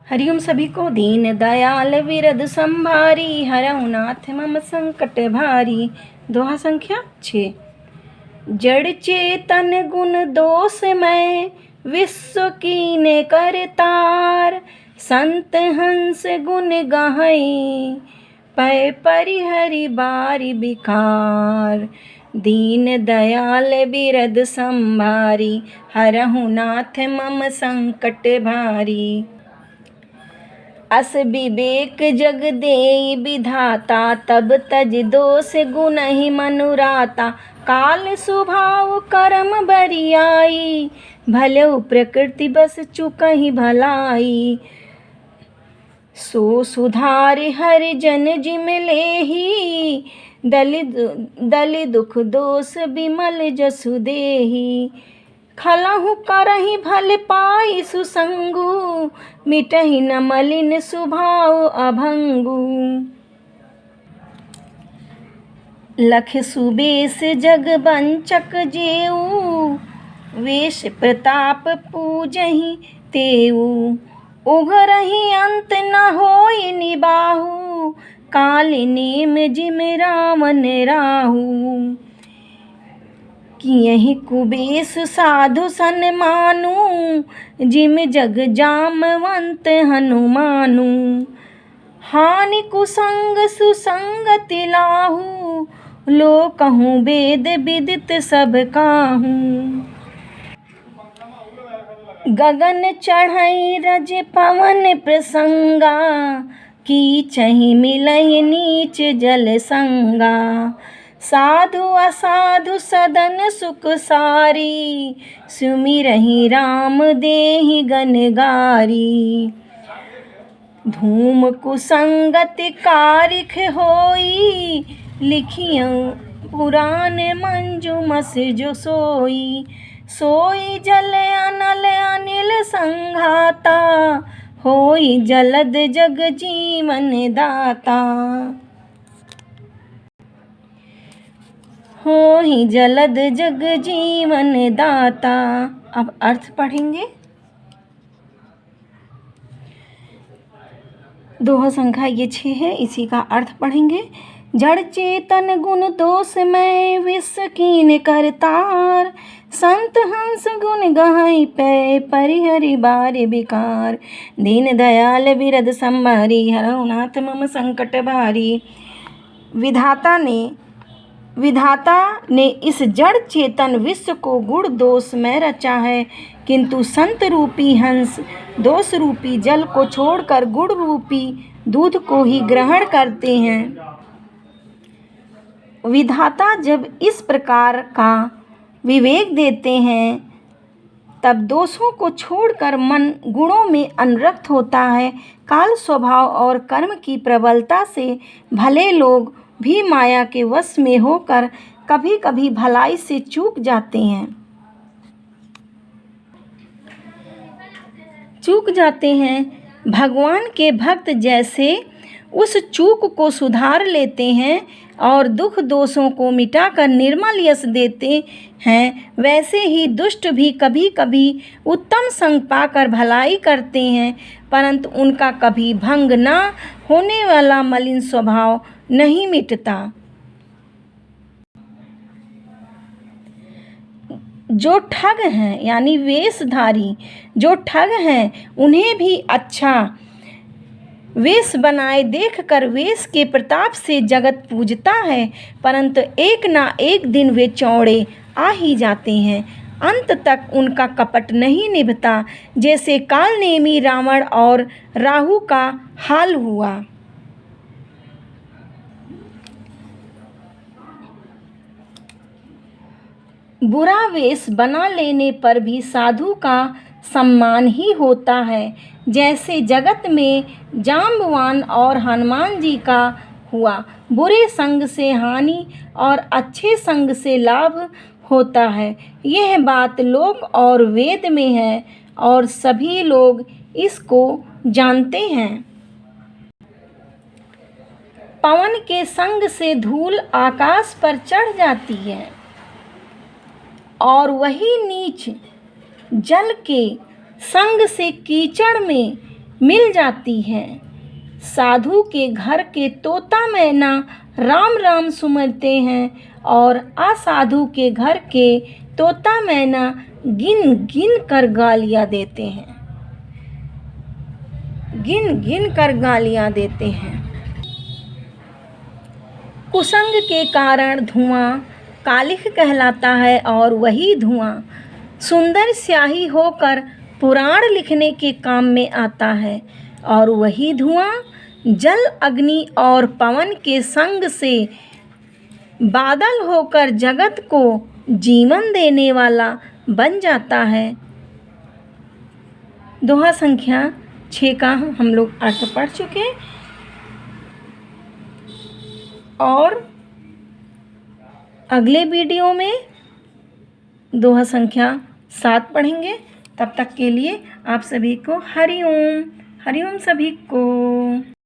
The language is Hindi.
हरिओम सभी को। दीन दयाल विरद संभारी, हरऊ नाथ मम संकट भारी। दोहा संख्या 6। जड़ चेतन गुण दोष मैं, विश्व कीने करतार। संत हंस गुण गाहै, पै परिहरि बारी बिकार। दीन दयाल बिरद संभारी, हरहु नाथ मम संकट भारी। अस विवेक जग देई विधाता, तब तज दोष गुणहि मनुराता। काल स्वभाव कर्म बरियाई, भलेउ प्रकृति बस चुकहि भलाई। सो सुधारि हरि जन जिम लेहि, दलि दुख दोष बिमल जसु देहि। खलहु करहि भल पाई सुसंगु, मिटहि न मलिन स्वभाव अभंगु। लख सुबेश जग बंचक जेऊ, वेश प्रताप पूजहि तेऊ। उघरहि अंत न होई निबाहु, काल नेम जिम रावण राहु। कियहि कुबेश साधु सन्मानु, जिम जग जामवंत हनुमानु। हानि कुसंग सुसंगति लाहु, लो कहूँ वेद विदित सब काहू। गगन चढ़ई रज पवन प्रसंगा, कीचहि मिलहि नीच जल संगा। साधु असाधु सदन सुख सारी, सुमिरहि राम देहि गनगारी। धूम कुसंगति कारिख होई, लिखियँ पुराण मंजुमस जो सोई। सोई जल अनल अनिल संघाता, होई जलद जग जीवन दाता। होई जलद जग जीवन दाता। अब अर्थ पढ़ेंगे। दोहा संख्या ये 6 है, इसी का अर्थ पढ़ेंगे। जड़ चेतन गुण दोष मैं, विश्व कीन करतार। संत हंस गुण गाहै, पै परिहरि बारी बिकार। दीन दयाल बिरद संभारी, हरऊ नाथ मम संकट भारी। विधाता ने इस जड़ चेतन विश्व को गुण दोष में रचा है, किंतु संत रूपी हंस दोष रूपी जल को छोड़कर गुण रूपी दूध को ही ग्रहण करते हैं। विधाता जब इस प्रकार का विवेक देते हैं, तब दोषों को छोड़कर मन गुणों में अनुरक्त होता है। काल स्वभाव और कर्म की प्रबलता से भले लोग भी माया के वश में होकर कभी कभी भलाई से चूक जाते हैं। भगवान के भक्त जैसे उस चूक को सुधार लेते हैं और दुख दोषों को मिटाकर निर्मल यश देते हैं, वैसे ही दुष्ट भी कभी कभी उत्तम संग पाकर भलाई करते हैं, परंतु उनका कभी भंग न होने वाला मलिन स्वभाव नहीं मिटता। जो ठग हैं यानी वेशधारी, जो ठग हैं उन्हें भी अच्छा वेश बनाए देखकर वेश के प्रताप से जगत पूजता है, परंतु एक ना एक दिन वे चौड़े आ ही जाते हैं। अंत तक उनका कपट नहीं निभता, जैसे कालनेमी रावण और राहु का हाल हुआ। बुरा वेश बना लेने पर भी साधु का सम्मान ही होता है, जैसे जगत में जाम्बवान और हनुमान जी का हुआ। बुरे संग से हानि और अच्छे संग से लाभ होता है, यह बात लोक और वेद में है और सभी लोग इसको जानते हैं। पवन के संग से धूल आकाश पर चढ़ जाती है और वही नीच जल के संग से कीचड़ में मिल जाती है। साधु के घर के तोता मैना राम राम सुमरते हैं और असाधु के घर के तोता मैना गिन गिन कर गालियाँ देते हैं। गिन गिन कर गालियाँ देते हैं। कुसंग के कारण धुआं कालिख कहलाता है और वही धुआं सुंदर स्याही होकर पुराण लिखने के काम में आता है और वही धुआं जल अग्नि और पवन के संग से बादल होकर जगत को जीवन देने वाला बन जाता है। दोहा संख्या 6 का हम लोग अर्थ पढ़ चुके और अगले वीडियो में दोहा संख्या 7 पढ़ेंगे। तब तक के लिए आप सभी को हरि ओम सभी को।